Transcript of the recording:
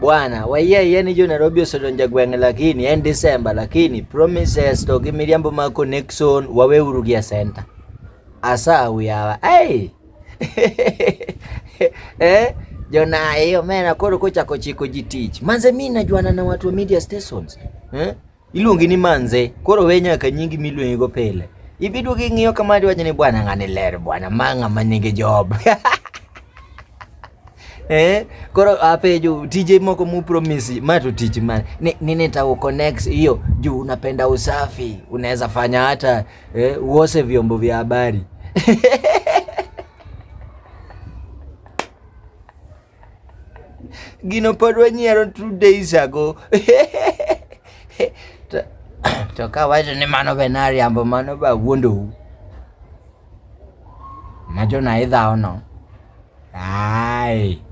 Bwana, waiye yani Jonarobi osodonja gweng' lakini en December lakini promises to gi miriambo ma connection wawe urugia center. Asa uyawa. Jona hiyo mena koro kochako chiko jitich. Manze mimi najuana na watu wa media stations. Iluongi ni manze. Koro we nyaka nyingi miluongi go pile. Ibidu gi ng'iyo kama diwache ni bwana ng'ani ler bwana manga manige job. Koro apejo TJ moko mu promise mato tich man nini ta connect hiyo juu unapenda usafi unaweza fanya hata uose vyombo vya habari. Gino podwa nyiero 2 days ago. Toka wacho ni mano benari ambo mano ba wuondo. Majo na idha ono. Ai.